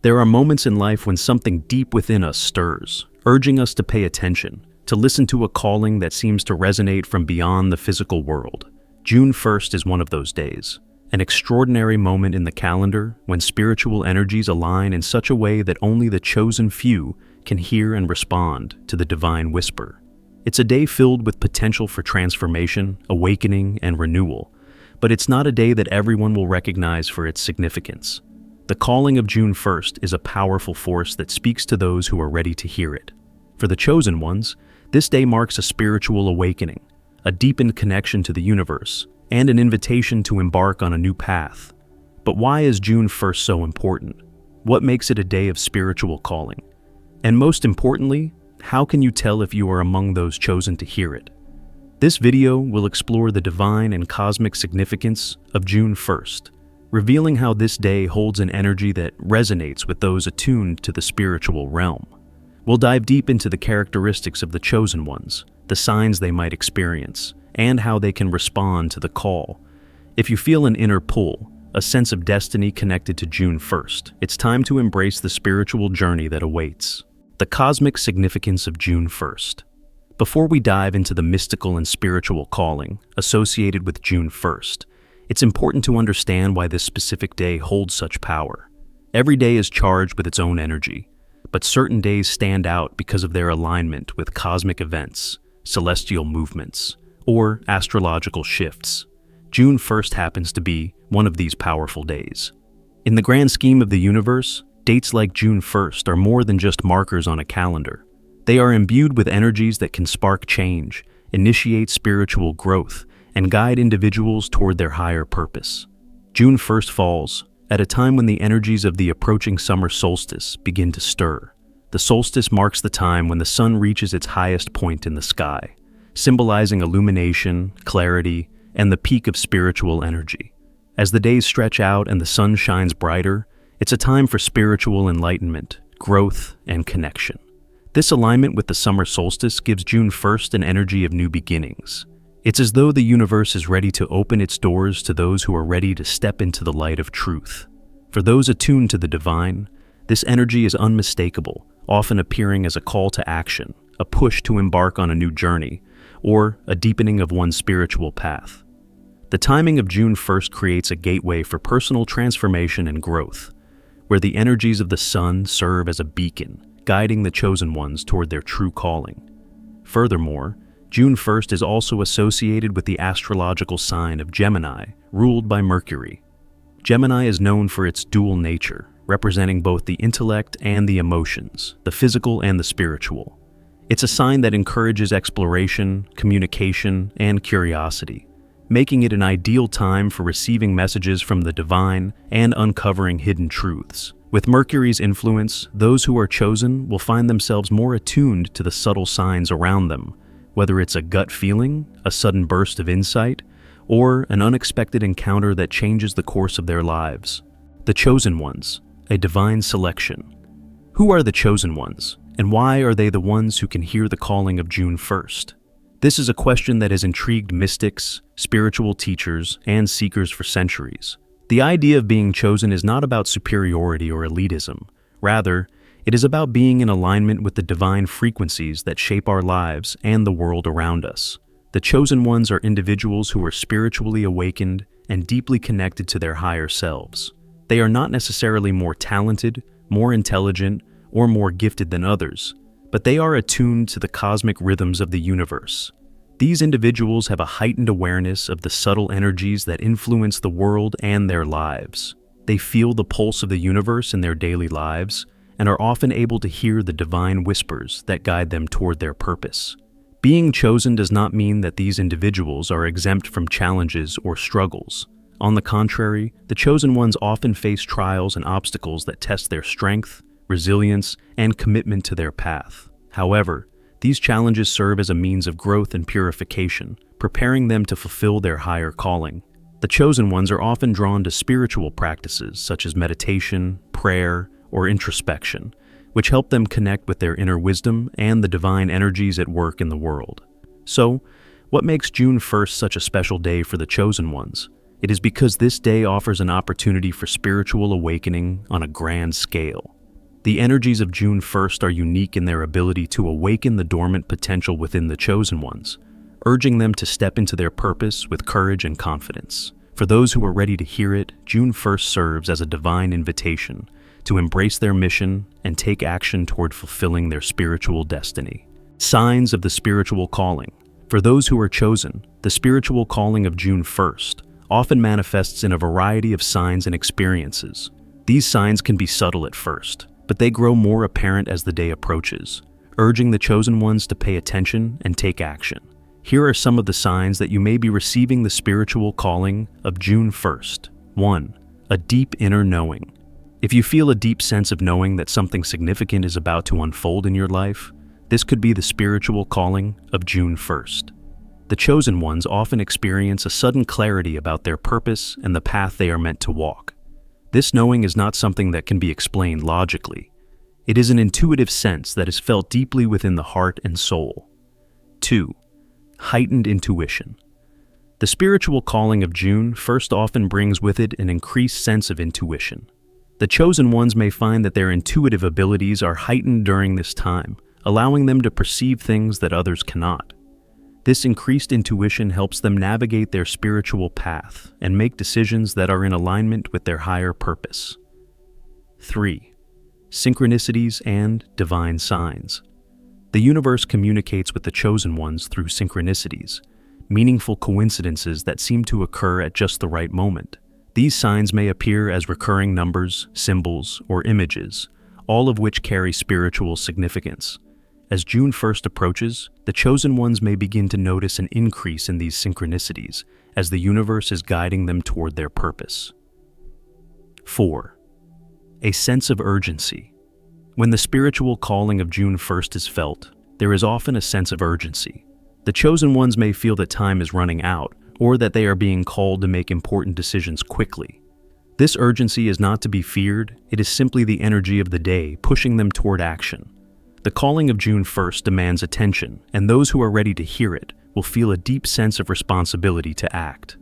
There are moments in life when something deep within us stirs, urging us to pay attention, to listen to a calling that seems to resonate from beyond the physical world. June 1st is one of those days, an extraordinary moment in the calendar when spiritual energies align in such a way that only the chosen few can hear and respond to the divine whisper. It's a day filled with potential for transformation, awakening, and renewal, but it's not a day that everyone will recognize for its significance. The calling of June 1st is a powerful force that speaks to those who are ready to hear it. For the chosen ones, this day marks a spiritual awakening, a deepened connection to the universe, and an invitation to embark on a new path. But why is June 1st so important? What makes it a day of spiritual calling? And most importantly, how can you tell if you are among those chosen to hear it? This video will explore the divine and cosmic significance of June 1st, revealing how this day holds an energy that resonates with those attuned to the spiritual realm. We'll dive deep into the characteristics of the chosen ones, the signs they might experience, and how they can respond to the call. If you feel an inner pull, a sense of destiny connected to June 1st, it's time to embrace the spiritual journey that awaits. The cosmic significance of June 1st. Before we dive into the mystical and spiritual calling associated with June 1st, it's important to understand why this specific day holds such power. Every day is charged with its own energy, but certain days stand out because of their alignment with cosmic events, celestial movements, or astrological shifts. June 1st happens to be one of these powerful days. In the grand scheme of the universe, dates like June 1st are more than just markers on a calendar. They are imbued with energies that can spark change, initiate spiritual growth, and guide individuals toward their higher purpose. June 1st falls at a time when the energies of the approaching summer solstice begin to stir. The solstice marks the time when the sun reaches its highest point in the sky, symbolizing illumination, clarity, and the peak of spiritual energy. As the days stretch out and the sun shines brighter, it's a time for spiritual enlightenment, growth, and connection. This alignment with the summer solstice gives June 1st an energy of new beginnings. It's as though the universe is ready to open its doors to those who are ready to step into the light of truth. For those attuned to the divine, this energy is unmistakable, often appearing as a call to action, a push to embark on a new journey, or a deepening of one's spiritual path. The timing of June 1st creates a gateway for personal transformation and growth, where the energies of the sun serve as a beacon, guiding the chosen ones toward their true calling. Furthermore, June 1st is also associated with the astrological sign of Gemini, ruled by Mercury. Gemini is known for its dual nature, representing both the intellect and the emotions, the physical and the spiritual. It's a sign that encourages exploration, communication, and curiosity, making it an ideal time for receiving messages from the divine and uncovering hidden truths. With Mercury's influence, those who are chosen will find themselves more attuned to the subtle signs around them, whether it's a gut feeling, a sudden burst of insight, or an unexpected encounter that changes the course of their lives. The chosen ones, a divine selection. Who are the chosen ones, and why are they the ones who can hear the calling of June 1st? This is a question that has intrigued mystics, spiritual teachers, and seekers for centuries. The idea of being chosen is not about superiority or elitism. Rather, it is about being in alignment with the divine frequencies that shape our lives and the world around us. The chosen ones are individuals who are spiritually awakened and deeply connected to their higher selves. They are not necessarily more talented, more intelligent, or more gifted than others, but they are attuned to the cosmic rhythms of the universe. These individuals have a heightened awareness of the subtle energies that influence the world and their lives. They feel the pulse of the universe in their daily lives and are often able to hear the divine whispers that guide them toward their purpose. Being chosen does not mean that these individuals are exempt from challenges or struggles. On the contrary, the chosen ones often face trials and obstacles that test their strength, resilience, and commitment to their path. However, these challenges serve as a means of growth and purification, preparing them to fulfill their higher calling. The chosen ones are often drawn to spiritual practices such as meditation, prayer, or introspection, which help them connect with their inner wisdom and the divine energies at work in the world. So, what makes June 1st such a special day for the chosen ones? It is because this day offers an opportunity for spiritual awakening on a grand scale. The energies of June 1st are unique in their ability to awaken the dormant potential within the chosen ones, urging them to step into their purpose with courage and confidence. For those who are ready to hear it, June 1st serves as a divine invitation to embrace their mission and take action toward fulfilling their spiritual destiny. Signs of the spiritual calling. For those who are chosen, the spiritual calling of June 1st often manifests in a variety of signs and experiences. These signs can be subtle at first, but they grow more apparent as the day approaches, urging the chosen ones to pay attention and take action. Here are some of the signs that you may be receiving the spiritual calling of June 1st. 1. A deep inner knowing. If you feel a deep sense of knowing that something significant is about to unfold in your life, this could be the spiritual calling of June 1st. The chosen ones often experience a sudden clarity about their purpose and the path they are meant to walk. This knowing is not something that can be explained logically. It is an intuitive sense that is felt deeply within the heart and soul. 2. Heightened intuition. The spiritual calling of June 1st often brings with it an increased sense of intuition. The chosen ones may find that their intuitive abilities are heightened during this time, allowing them to perceive things that others cannot. This increased intuition helps them navigate their spiritual path and make decisions that are in alignment with their higher purpose. 3. Synchronicities and divine signs. The universe communicates with the chosen ones through synchronicities, meaningful coincidences that seem to occur at just the right moment. These signs may appear as recurring numbers, symbols, or images, all of which carry spiritual significance. As June 1st approaches, the chosen ones may begin to notice an increase in these synchronicities as the universe is guiding them toward their purpose. 4. A sense of urgency. When the spiritual calling of June 1st is felt, there is often a sense of urgency. The chosen ones may feel that time is running out, or that they are being called to make important decisions quickly. This urgency is not to be feared, it is simply the energy of the day pushing them toward action. The calling of June 1st demands attention, and those who are ready to hear it will feel a deep sense of responsibility to act.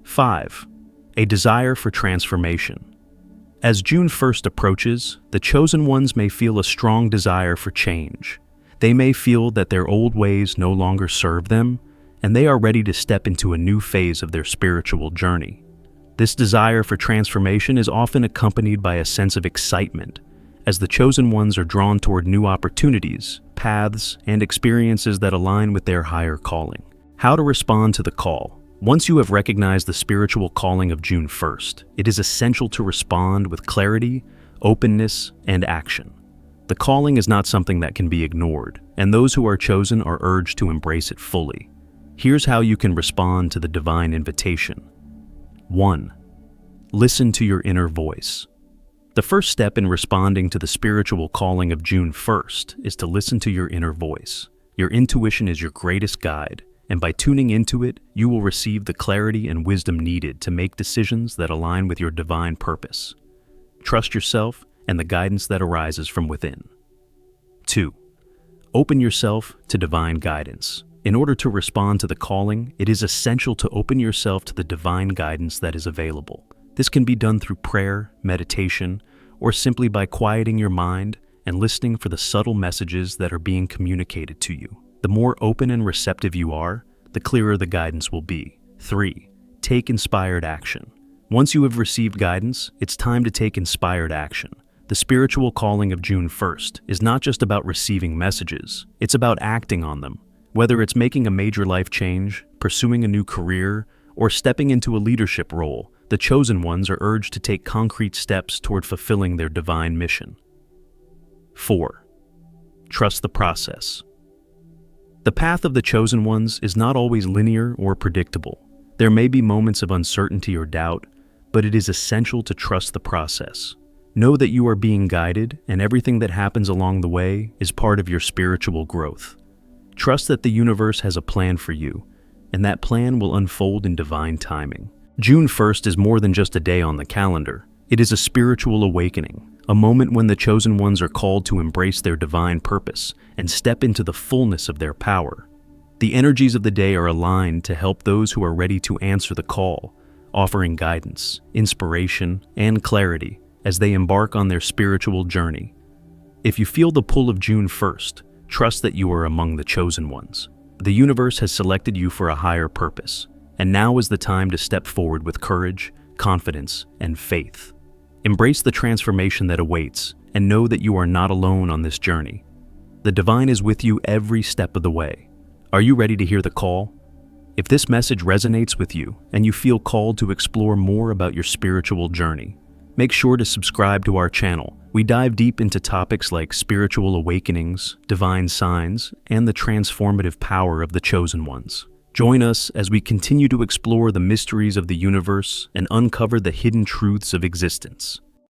5. A desire for transformation. As June 1st approaches, the chosen ones may feel a strong desire for change. They may feel that their old ways no longer serve them, and they are ready to step into a new phase of their spiritual journey. This desire for transformation is often accompanied by a sense of excitement, as the chosen ones are drawn toward new opportunities, paths, and experiences that align with their higher calling. How to respond to the call. Once you have recognized the spiritual calling of June 1st, it is essential to respond with clarity, openness, and action. The calling is not something that can be ignored, and those who are chosen are urged to embrace it fully. Here's how you can respond to the divine invitation. 1. Listen to your inner voice. The first step in responding to the spiritual calling of June 1st is to listen to your inner voice. Your intuition is your greatest guide, and by tuning into it, you will receive the clarity and wisdom needed to make decisions that align with your divine purpose. Trust yourself and the guidance that arises from within. 2. Open yourself to divine guidance. In order to respond to the calling, it is essential to open yourself to the divine guidance that is available. This can be done through prayer, meditation, or simply by quieting your mind and listening for the subtle messages that are being communicated to you. The more open and receptive you are, the clearer the guidance will be. 3. Take inspired action. Once you have received guidance, it's time to take inspired action. The spiritual calling of June 1st is not just about receiving messages, it's about acting on them. Whether it's making a major life change, pursuing a new career, or stepping into a leadership role, the chosen ones are urged to take concrete steps toward fulfilling their divine mission. 4. Trust the process. The path of the chosen ones is not always linear or predictable. There may be moments of uncertainty or doubt, but it is essential to trust the process. Know that you are being guided, and everything that happens along the way is part of your spiritual growth. Trust that the universe has a plan for you, and that plan will unfold in divine timing. June 1st is more than just a day on the calendar. It is a spiritual awakening, a moment when the chosen ones are called to embrace their divine purpose and step into the fullness of their power. The energies of the day are aligned to help those who are ready to answer the call, offering guidance, inspiration, and clarity as they embark on their spiritual journey. If you feel the pull of June 1st, trust that you are among the chosen ones. The universe has selected you for a higher purpose, and now is the time to step forward with courage, confidence, and faith. Embrace the transformation that awaits, and know that you are not alone on this journey. The divine is with you every step of the way. Are you ready to hear the call? If this message resonates with you and you feel called to explore more about your spiritual journey, make sure to subscribe to our channel. We dive deep into topics like spiritual awakenings, divine signs, and the transformative power of the chosen ones. Join us as we continue to explore the mysteries of the universe and uncover the hidden truths of existence.